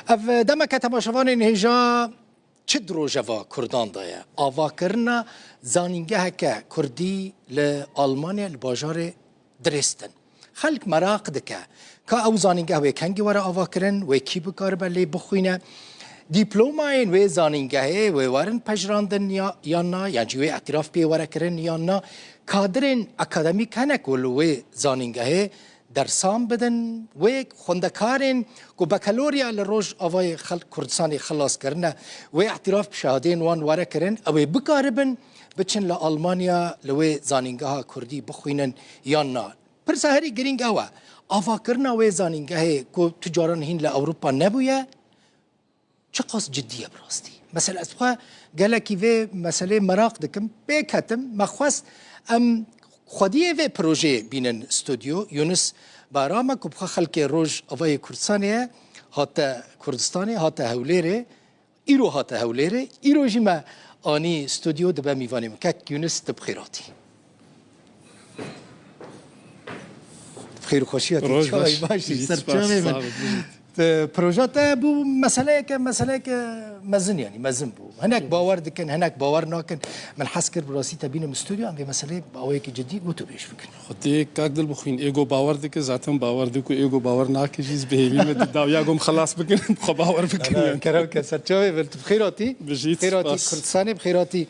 اف دما كتماشوان هجا چه دروجوا کردان دایا آوا کرنا زانینگه که کردی لآلمانیا لباجار درستن خلق مراق دکه که او زانینگه و کنگی وره آوا کرن و کی بکار بلی بخوینه دیپلوماین و زانینگه و وارن پجراندن یا نه یعنی و اعتراف پی وره کرن یا نه کادرین اکادمیک هنک و زانینگه درسان بدن و خوندکارین کو بکالوریا لروج آوای کردستانی خلاص کرنه و اعتراف بشهادین وان واره کرن او بکاربن بچن لآلمانیا لوی زانینگه ها کردی بخوینن یا نه پرسه هری گرینگ اوه آوا کرنا و زانینگه کو تجاران هین لأوروپا نبویه چه قاس جدیه براستی مثلا از بخواه گلکی و مسئله مراق دکم بیکتم مخواست خودیه و پروژه بینن استودیو یونس بارامه که بخواه خلق روش آوای کردستانیه هاتا کردستانی هاتا هولیره ایرو هاتا هولیره ایرو جیما آنی استودیو دبا میوانیم که یونس تبخیراتی بخیر و خوشیاتی چای باشی سرچاوه من پروژه تا بو مسئله که مزن یعنی مزن بو هناك باور دکن هناك باور ناکن من حس کرد براسی تبینم استودیو هم به مسئله باوی که جدی گوتو بیش بکن خودی کاک دل بخوین ایگو باور دکه ذاتم باور دکو ایگو باور ناکه چیز بهیمی مد داویا گم خلاص بکن خو باور بکن کرم که سرچاوه ولت بخیراتی بخیراتی کردستانی بخیراتی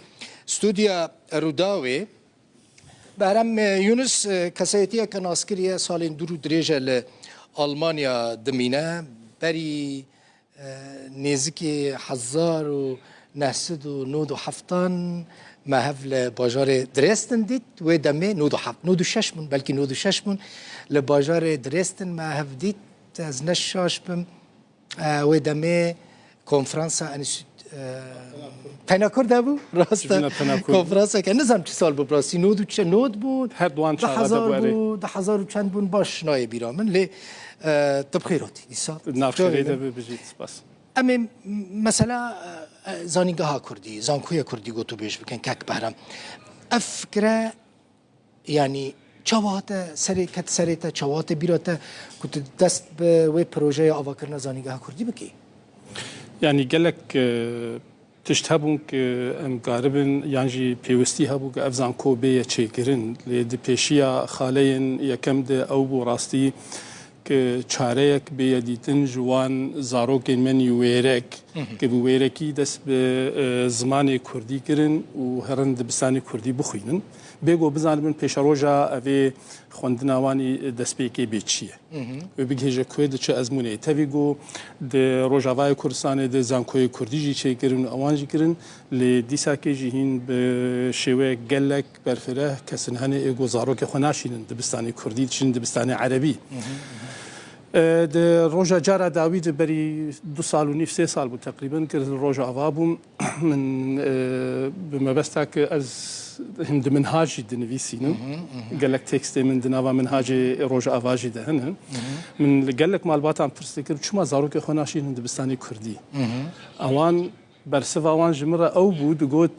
استودیو روداوی برام یونس کسایتیه که ناسکریه سالین درو دریجه آلمانیا دمینه بری نزدیکی 1997 مهف لباجار درستن دید و دمه 96 من بلکه 96 من لباجار درستن مهف دید از نشاش بم و دمه کنفرانس پناکور دابو راستا کنفرانس که نزدم چه سال بود راستی نود چه نود بود هر دوان چهار بود 10,000 و چند بون باش نای بیرامن لی تبخیراتی دیسا نافشری ده بجید بس اما مثلا زانینگه ها کردی زانکوی کردی گوتو بیش بکن که بهرم افکره یعنی چوات سریکت سریتا چوات بیراتا کت دست به وی پروژه آوا کرنا زانینگه ها کردی بکی يعني قالك تشتهبون ام قاربن يعني بيوستي هبو افزان كوبيه تشيكرن لدي بيشيا خالين يكمد او بو راستي که چارەیەک بێدیتن جوان زارۆکên منی وێرەك کە بە وێرەکی دەست بە زمانی کوردی کردن و هەرن دبستانی کوردی بخوێنن بێگۆ بزانبن پێشە ڕۆژە ئەvê خوێندناوانی دەستپێکی بێ چییە بگهێژە کوێ دچە ئەزمونێ تەوی گۆ ڕۆژاوای کوردستانی دە زانکۆی کوردیژی چێکردن و ئەوانجی کردن لێ دیساکێژی هین بە شێوەیە گەلک بەرفرە کەسن هەنێ ئێگۆ زارۆکە خۆ ناشینن دبستانی کوردی چین دبستانی عەرەبی ده روجا جارا داوید بری 2 سال و نیف 3 سال بود تقریبا که روجا آوابم من بمبستا که از هند منهاجی دنویسینم قالك تكست من دنوا منهاج روجا آواجی ده هن من قالك مالباتم پرسیکر چما زاروک خوناشی هند بستانی کردی اوان برسوا اوان جمره او بود گوت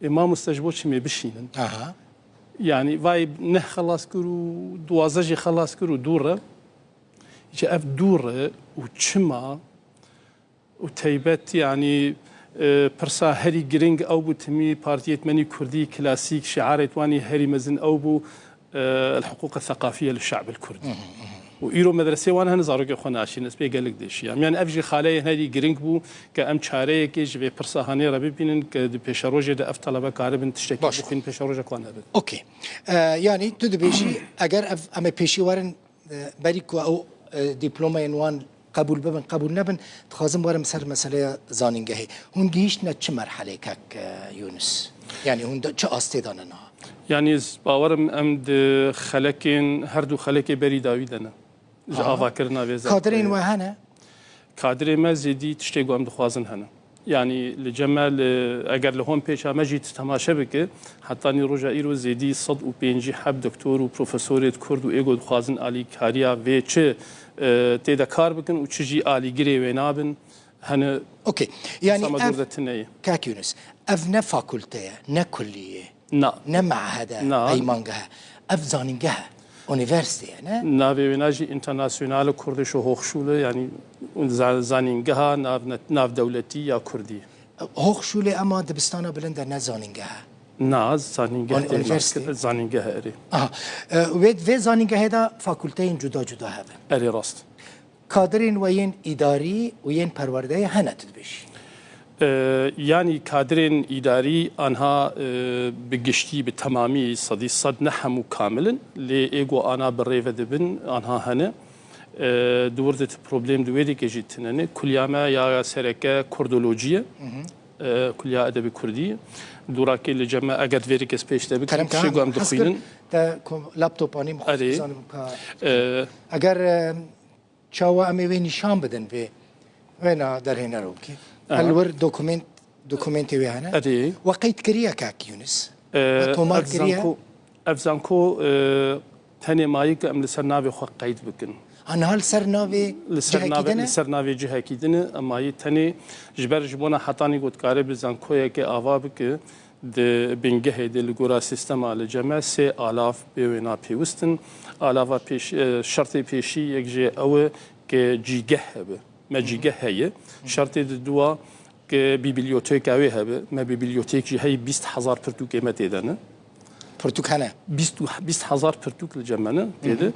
امام استجبو چمی بشینن يعني وای نه خلاص کرو دوازجی خلاص کرو دوره که اف دوره و چما و تیبت یعنی پرسا هری گرینگ او بو تمی پارتیت منی کردی کلاسیک شعارت وانی هری مزن او بو الحقوق الثقافية للشعب الكردي وإيرو مدرسة وانا هنزارك أخونا عشان نسبة قالك ديش يعني أفجي خالي هذي جرينج بو كأم شارية كيج في برصة هني ربي بينن كدبيشروجة ده أفتلا بكاربن تشتكي بخين بيشروجة كوان هذا أوكي يعني تدبيشي أجر أما بيشي وارن بريكو أو دیپلوما عنوان قبول ببن قبول نبن تخازم وارم سر مسئله زانینگهی هون گیشتنا چه مرحله کک یونس يعني هون چه آستیدانه نه يعني باورم ام د خلکین هر دو خلک بری داویدنه جاوا کرنا ویزا کادرین و هنه کادر ما زیدی تشتگو ام دخوازن هنه يعني لجمال اگر لهم پیش مجید تماشا بکه حتی نی روجا ایرو زیدی صد و پنجی حب دکتور و پروفسورت کرد و ایگو خوازن علی کاریا و چه تیدا کار بکن و چجی علی گری و نابن هنه اوكي يعني كاكيونس اف نا فاكولتيه نا كليه نا معهد اي مانجها اف زانينجها اونیورسیته نه ناوی ویناجی اینترناسیونال کردش و هوخشوله یعنی زانینگها ناو دولتی یا کردی هوخشوله اما دبستانا بلند نزانینگه ناز زانینگه اونیورسیته زانینگه اری و زانینگه دا فاکولتین جدا جدا هبه اری راست کادرین و ین اداری و ین پرورده هنت بشی يعني كادرين إداري أنها بقشتي بالتمامي صد نحمو كاملا لإيقو أنا بالريفة دبن أنها هنا دوردت بروبليم دويدي كجيتنا كل ياما يا سركة كردولوجية كل يا أدب كردي دوراكي اللي جمع أقد فيريك سبيش تبك كلام شيء قام دخيلن تا لابتوب أني مخصوصا أجر شاوا أمي وين نشان بدن في وين در هنا روكي الور دوكومنت ويانا أدي وقيت كريا كاك يونس تومار كريا أفزانكو تاني مايك أم لسرناوي خو قيد بكن أنا هل سرناوي لسرناوي جهة كيدنا أما يتاني جبر جبونا حطاني قد قارب زانكو يكي آوابك د بنگه د لګورا سیستم ال جمع 3000 بوینا پیوستن علاوه پیش شرط پیشی یک جه او که جیگه هبه ما جیگه هي شرط دوا که بیبلیوتیک اوی هبه ما بیبلیوتیک جه هي 20000 پرتو قیمت دنه برتقانه 20000 پرتو الجمعنه كده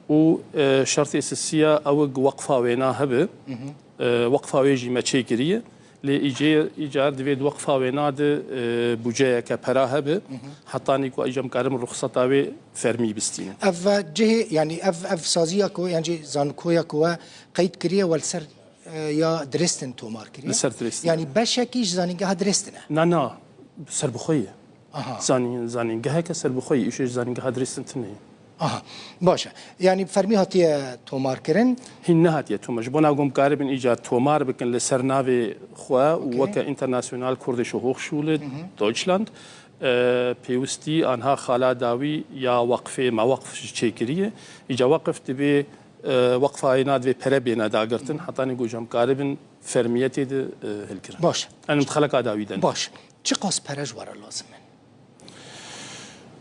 و شرط اساسيه او وقفه وینا هبه وقفه ویجی ما چیکریه لإيجاد دويد وقفة ويناد بوجيه كبراها به حتى نيكو أيجام كارم الرخصة أوي فرمي بستين. أف جه يعني أف سازيا كو يعني زانكويا كوا قيد كريه والسر يا درستن تومار كريه. لسر درستن. يعني بشكيش زانينجها درستنا. نا سر بخويه. زانينجها كسر بخويه إيش زانينجها درستن تنهي. باشه يعني فرمي هاتيه تومار كرن هن هاتيه تومار جبنا قوم قارب إيجاد تومار بكن لسرناوي خوا وكا انترناسيونال كردش حقوق شولة دويتشلاند بيوستي أنها خالا داوي يا وقفة ما وقف شيكريه إجا وقف تبي وقفة يناد في بربينا داغرتن حتى نقول جم قارب فرميتي ده هالكرة باشه أنا متخلق داوي دن باشه چه قاس برج ورا لازم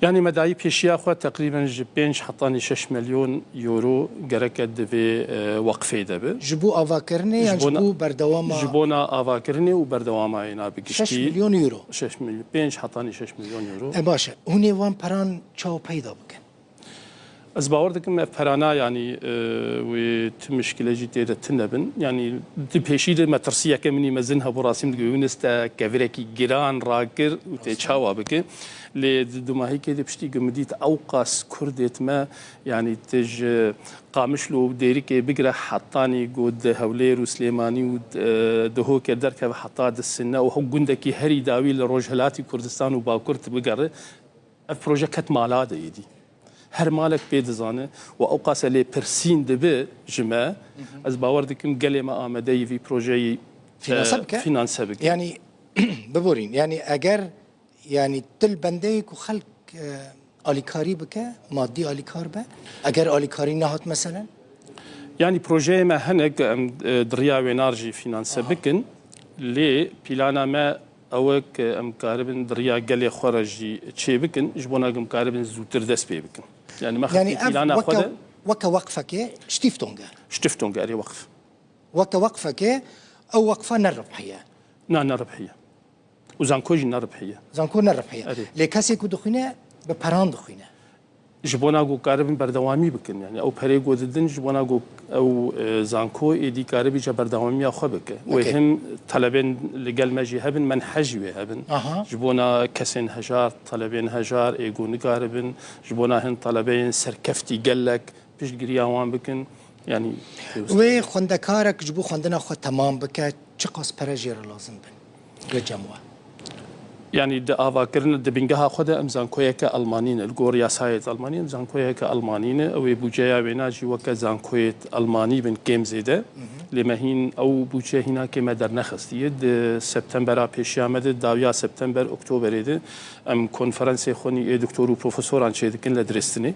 يعني مدعي بيشيا خو تقريبا جبينش حطاني 6 مليون يورو جركد في وقفه دبه جبو افاكرني يعني جبو بردواما جبونا افاكرني وبردواما هنا بكشتي 6 مليون يورو 6 مليون بينش حطاني 6 مليون يورو باشه هوني وان بران تشاو بيدا بكن از باور دكم فرانا يعني وتمشكله جديده تنبن يعني دي بيشيد ما ترسيه كمني مزنها براسم دغونستا كفريكي جيران راكر وتشاوا بك لدماهي كده بشتي قمديت اوقاس كردت ما يعني تج قامش له ديريك بقرا حطاني قد هولير وسليماني ودهو كدر كه حطاد السنه وهو جندكي هري داوي لروجهلاتي كردستان وباكرت بقرا بروجكت مالاد يدي هر مالك بيدزانه واوقاس لي برسين دبه جماعه از باور دكم قال ما امدي في بروجي فينانسبك يعني ببورين يعني اگر يعني تل بنديك وخلق اليكاري بك مادي اليكار به اگر اليكاري نهات مثلا يعني بروجي ما هنك دريا وينارجي فينانسبكن لي بلانا ما اوك ام كاربن دريا قال خرجي تشيبكن جبونا ام كاربن زوتر دس بيبكن يعني ما يعني بلانا خذ وك وقفك شتفتونغا اري وقف وك وقفك او وقفه الربحيه الربحيه وزانكوجي الربحيه زانكو الربحيه لكاسي كدخينه ببران دخينه جبونا جو كاربن بردوامي بكن يعني او بريغو ددن جبونا جو او زانكو ايدي كاربي جبردوامي اخو بك وهم طلبين لقال ماجي هبن منحجي هبن جبونا كسن هجار طلبين هجار ايغو نقاربن جبونا هن طلبين سركفتي قالك بيش قرياوان بكن يعني وي خندكارك جبو خندنا خو تمام بك تشقص برجير لازم بن لجموه يعني د افاكرنا د بنجها خدا امزان كويك المانين الجوريا سايت المانين امزان كويك المانين او بوجيا بيناجي وك زان كويت الماني بن كيم زيده لمهين او بوجه هنا كما در نخستيه د سبتمبر بيشامد داويا سبتمبر اكتوبر ده ام كونفرنس خوني دكتور وبروفيسور ان شيدكن لدرستني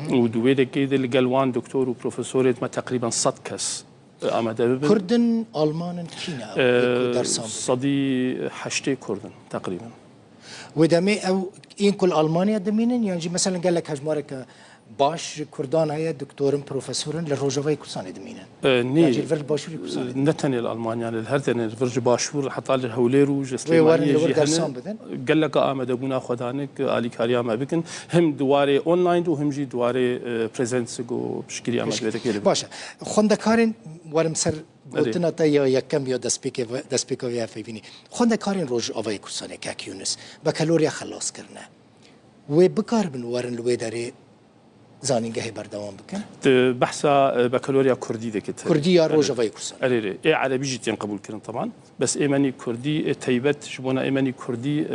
ودويده كيد الجلوان دكتور وبروفيسور ما تقريبا 100 كس كردن ألمان كينا صدي حشتي كردن تقريبا ودمي أو إن كل ألمانيا دمينن يعني مثلا قال لك هجمارك باش كردان هي دكتورن بروفيسورن للروجافي كورسان دمينن ني يعني الفرد باشوري كورسان نتني الألمانيا للهرتن الفرج باشور حتى الهوليرو ويوارن جسلمانية لور درسان بدن قال لك آمد أبونا خدانك آلي كاريا ما بكن هم دواري أونلاين وهم جي دواري بريزنس جو بشكل آمد بيتك باشه خواندکارین ورم سر گوتنا تا یا یکم یا دسپیکویا فیبینی خواندکارین روز آوای کورسانه که کیونس بکالوریا خلاص کرنه و بکار بن ورن لوی داره زانینگه بردوام بکن بحثا بكالوريا كردي ذيك كردي یا روز آوای کورسان أريري إيه عربي جيتين قبول كرن طبعا بس إيماني كردي تيبت جبونا إيماني كردي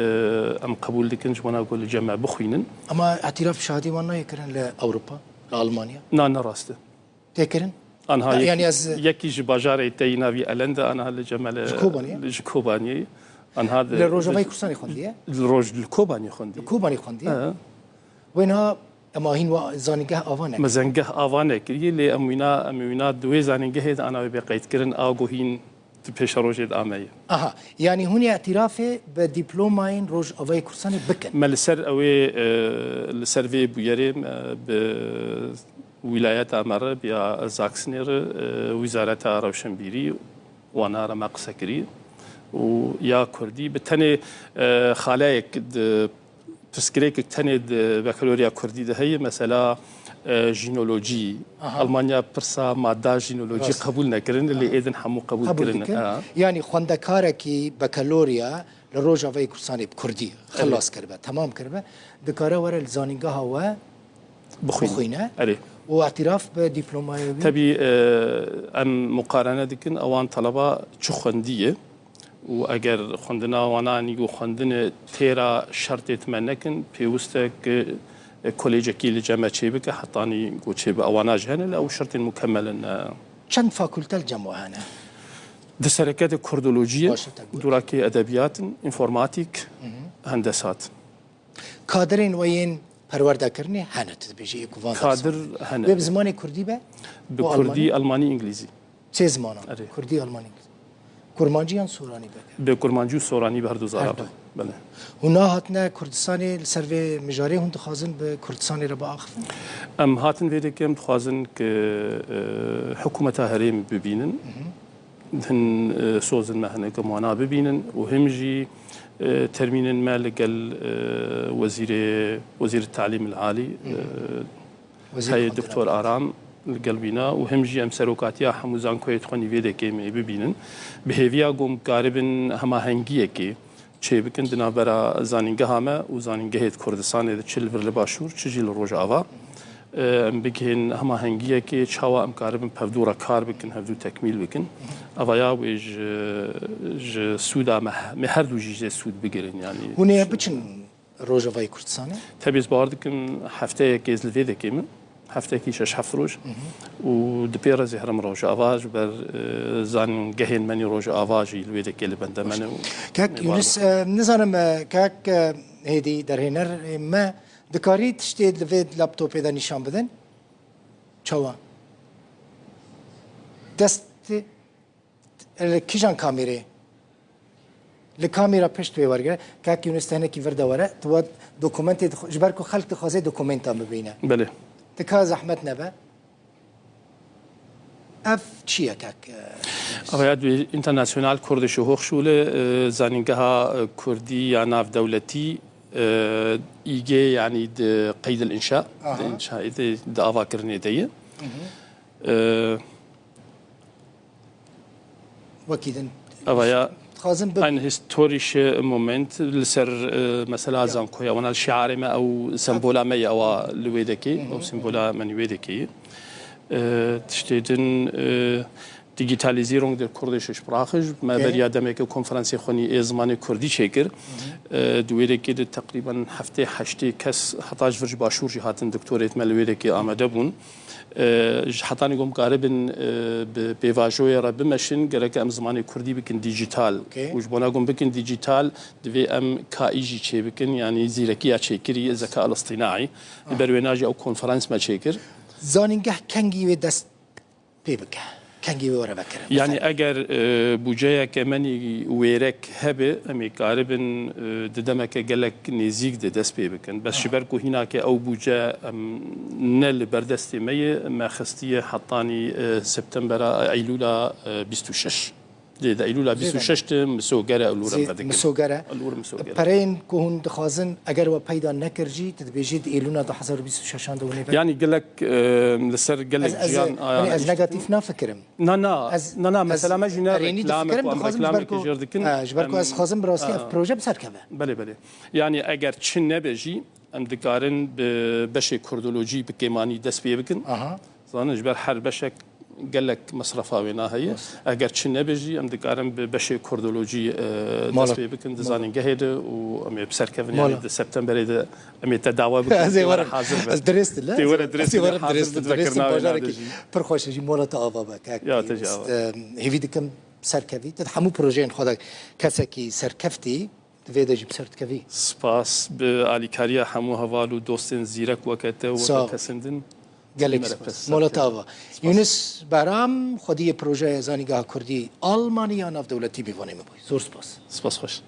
أم قبول لكن جبونا أقول جمع بخوينن اما اعتراف شهادی وان نایکرن لأوروبا لألمانيا نان راسته تکرن أنا هاي يعني از يكي جباجاري تينا في ألندا أنا هاللي جمال جكوباني أنا هذا لروز آوای کورسانی خوندیه الروج الكوباني خندي کوبانی خوندیه وینها اما هین زانینگه آوانه مزنجه آوانه كريه اللي أمونا دوي زانينجه أنا بقيت كرن آجوهين تبيش روجد آمية اها يعني هون اعتراف بدبلوماين روز آوای کورسانی بکن ما لسر أوي لسرفي بيريم بولايات أمر بيا زاكسنير وزارة روشنبيري وانا رما قسكري ويا كردي بتني خلايك تسكريك تني بكالوريا كردي ده هي مثلا جينولوجي ألمانيا برسا مادة جينولوجي قبول نكرن اللي إذن حمو قبول كرن يعني خواندکارکی بکالوریا لروز آوای کورسانی بکردی خلاص کرده تمام کرده دکاره ور زانینگه ها بخوینه أري واعتراف بدبلوماوي تبي أم مقارنة دكن أوان طلبة شو خندية وأجر خندنا وانا نيجو خندنا تيرا شرط يتمنكن بيوستك كوليج كيل جامعة شيبك حطاني قو شيب أوانا جهنا أو شرط مكمل چند فاكولتة الجامعة هنا دسركات كردولوجيا دوراكي أدبيات إنفورماتيك هندسات كادرين وين پرورده کرنی هنه تبیجی کوان كادر هنا به زمان کردی به بكردي ألماني إنجليزي چه زمانه کردی آلمانی کرمانجیان سورانی بکه بكرمانجو سوراني بهردو زارابة بله هنا هاتنا كردستاني السرفي مجاري هم تخازن بكردستاني ربا أخفن أم هاتن فيديكم تخازن كحكومة هريم ببينن هن سوزن مهنة كموانا ببينن وهمجي ترمين ما لقل وزير التعليم العالي هاي الدكتور آرام القلبينا وهمجي أم سروكاتيا حموزان كويت خوني فيديكي ببينن بهيفيا قوم قاربن هما هنگيكي چه بکن دنا برا زانینگه همه و زانینگه کردستان چل ور لباشور چجی لروج آوا ام بگین همه هنگیه که چاوا ام کاربن پفدورا کار بکن هفدو تکمیل بکن اویا ویج سودا مهر دو جیجه سود بگیرن یعنی هونه بچن روج آوای کردستانه تبیز باردکم هفته کیز لویده کیمن هفته کیش هفت روز و دپیره زهرم روز آواج بر زان جهین منی روز آواجی لویده کلی بنده منو كاك يونس نظرم كاك هيدي درهنر ما دكاري تشتيد لفيد لابتوب إذا نشان بدن شوا دست كيجان كاميري الكاميرا بيشت بيورجع كاك يونس تهنا كي فردا ورا تواد دوكومنت جبركو خلق تخازي دوكومنتا مبينه بله تكا زحمت نبا اف چیه كاك اوید انترناسیونال کردش هوخشوله زانینگها کردی یا ناف دولتی ایگه یعنی قید الانشاء انشاء دعوا کرنه دیه وكيدن اویا خازن ein historische Moment لسر مثلا زانكويا وانا الشعار ما او سمبولا ما او لويدكي او سمبولا من يويدكي تشتيدن Digitalisierung der kurdischen Sprache ما بريا دمك كونفرنس خوني زمان كردي شكر دويركي تقريبا هفته حشتي كس 11 فرج باشور جهاتن دكتوريت ملويركي آمده بون حتى قوم قاربن بواجوية رب مشين قالك أم زمان كردي بكن ديجيتال وجبنا قوم بكن ديجيتال دفي أم كايجي شيء بكن يعني زيركية شكري الذكاء الاصطناعي برويناجي أو كونفرنس ما شكر زانينجه كنجي ودست بيبك کنگی وره بکره يعني اگر بوجايا كماني ويرك هبه امي قاربن ددمك جلك نزيك دس بيبكن بس شبركو هناك او بوجا نل بردستي مي ما خستيه حطاني سبتمبر ايلولا 26 ده ايلولا 26 مسوغره الورم بدك مسوغره الورم مسوغره برين كون دخازن اگر و پیدا نکرجی تدبیجید ایلونا 2026 دونه يعني قالك لسر قالك جيان يعني از نيجاتيف نفكرم نا مثلا ما جينا ركلامك ركلامك جردكن جبركو از خازن براسي اف بروجه بسر كبه بله يعني اگر چن نبجي ام دكارن بشي كردولوجي بكيماني دس بيبكن زان جبر هر بشك قال لك مصرفها وينا هي اگر چن نبجي ام دكارن بشي كردولوجي دس بيبكن دزانين جهد و ام بسر كفن يعني سبتمبر ده ام تداوا بكن زي ورا حاضر درست لا زي ورا درست ذكرنا برخوش جي مولا تاوا بك يا تجاوب هيفيدكم سركفي تدحمو بروجين خدك كسكي سركفتي تفيدا جي بسرت كفي سپاس به الیکاریا همو هوالو دوستن زیرک وقته و تسندن گلک مولا تاوا یونس برام خودی پروژه زانیگاه کردی آلمانیا ناف دولتی بیوانه مبوی زور سپاس سپاس خوش